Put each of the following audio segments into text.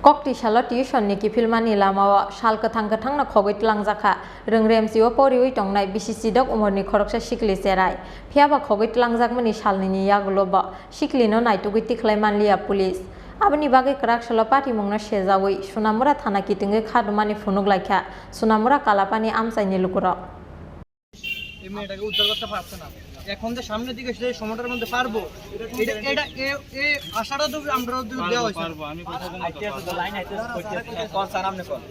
Kokti salo tuition ni kipilmani lama salkatang-katang na Khogwi Twlangjaka rengrem siwa poriwi tongnai BCC dok umurni khoroksa Sikli serai phiaba Khogwi Twlangjakmani salni Yakulo ba Siklino Naitugwi Tikhlai Manliya police aboni bagai krak salo party mungna sejawi Sonamura thana kitinge khadumani phunuk laikha Sonamura kalapani amsaini lukuro এটাকে উদ্ধার করতে পারছে না এখন যে সামনের দিকে সেই সময়টার মধ্যে পারবো এটা এটা এই আশাটা তো আমরা দেওয়া হইছে পারবো আমি কথা লাইন আইতে কোন স্যার আমনে কোন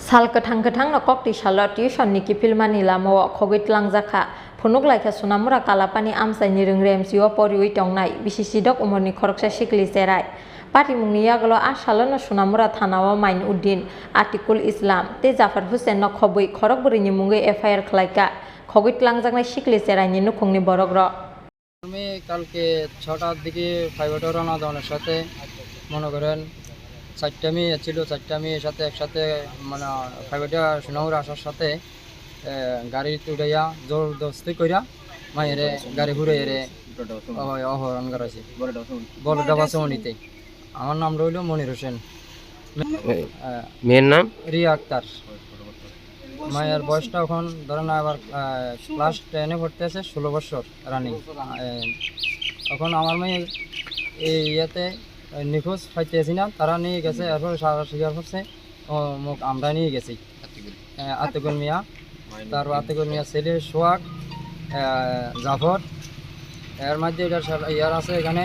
salkatang-katang na kokti salo tuition ni kipilmani lama Khogwi Twlangjaka phunuk laikha Sonamura kalapani amsaini rengrem siwa poriwi tongnai BCC dok umurni khoroksa Sikli serai Parti mungni Yakulo asalo na Sonamura thanawa main uddin Atikul Islam te Jafar Hussein na Khogwi khorokburini mungi FIR khlaika Khogwi Twlangjakmani Sikli serai ni nukhungni borogro আমি কালকে 6টার দিকে private রওনা দেওয়ার সাথে মনে করেন 4টা মেয়ে ছিল 4টা মেয়ের সাথে একসাথে মানে প্রাইভেটে সোনামুরা আসার সাথে গাড়ি তুড়াইয়া জোরদস্তি কইরা মায়েরে গাড়ি ঘুরাইরে অহরণ করাইছে বড়টা বাসনিতে আমার নাম রইল মনির হোসেন মেয়ের নাম রিয়া আক্তার মায়ের বয়সটা এখন ধরেন আবার ক্লাস 10-এ পড়তে আছে 16 বছর রানিং এখন আমার মেয়ে এই ইয়েতে নিখোঁজ পাইতেছি না তারা নিয়ে গেছে এরপর সারা স্বীকার করছে আমরা নিয়ে গেছি আতিকুল মিয়া তারপর আতিকুল মিয়া ছেলে সোহাগ জাফর এর মধ্যে ইয়ার আছে এখানে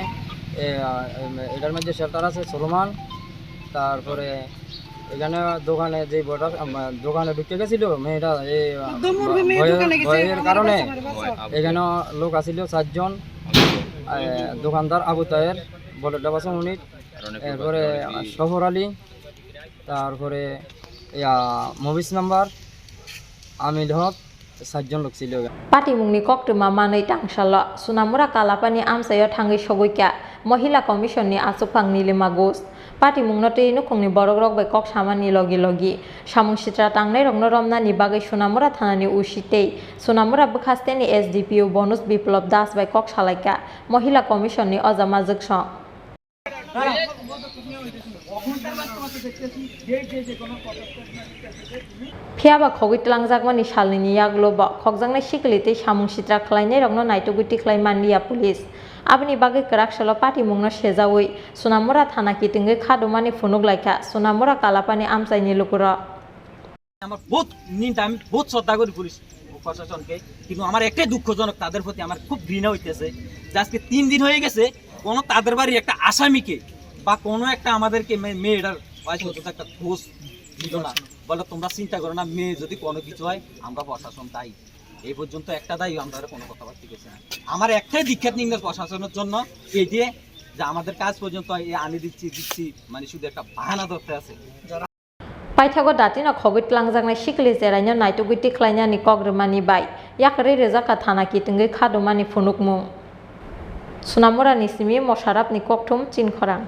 এটার মধ্যে শেল্টার আছে সলমান তারপরে এখানে দোকানে যে দোকানে ঢুকে গেছিল মেয়েটা এই ভয়ের কারণে এখানে লোক আসিল 4 জন দোকানদার আবু তাহের বলটা বাসন উনিট এরপরে সফর আলী তারপরে মবিস নাম্বার আমিল হক 4 জন লোক ছিল Parti mungni koktuma manai tangsalo Sonamura kalapani amsayo thangi sogoika Mahila Commission ni asupang ni limagos Parti mungno te nukhungni borogrok bai kok samani logi samung sitra tangnai rongno romna ni bagai Sonamura thanani usitei Sonamura bukhaste ni SDPO bonus biplop das bai kok salaika Mahila Commission ni ojama jukso phiaba Khogwi Twlangjakmani salni Yakulo ba khokjangnai Sikli te samung sitra khlainai rokno Naitugwi Tikhlai Manliya police aboni bagai krak salo party mungno sejawi Sonamura thana kitinge khadumani phunuk laikha Sonamura kalapani amsaini lukuro আমার বহুত নিন্দা আমি বহুত শ্রদ্ধা করি police প্রশাসনকে কিন্তু আমার একটাই দুঃখজনক তাদের প্রতি আমার খুব ঘৃণা হইতেছে যে আজকে 3 দিন হয়ে গেছে কোন তাদের বাড়ির একটা আসামিকে বা কোনো একটা আমাদেরকে মেয়েটার বয়স মতো একটা খোঁজ দিল না বলে তোমরা চিন্তা করো না মেয়ে যদি কোনো কিছু হয় আমরা প্রশাসন দায়ী এই পর্যন্ত একটা দায়ী আমরা কোনো কথাবার্তা করছি না আমার একটাই দীক্ষাত নিংদার প্রশাসনের জন্য এই যে আমাদের কাজ পর্যন্ত আনি দিচ্ছি মানে শুধু একটা বাহানা ধরতে আছে Paithago datina Khogwi Twlangjakmani Sikli serai Naitugwi Tikhlai ni kogremani bai yakri rezaka thana kitinge khadumani phunukmung Sonamura ni simi mosharap ni kokthum chin Khorang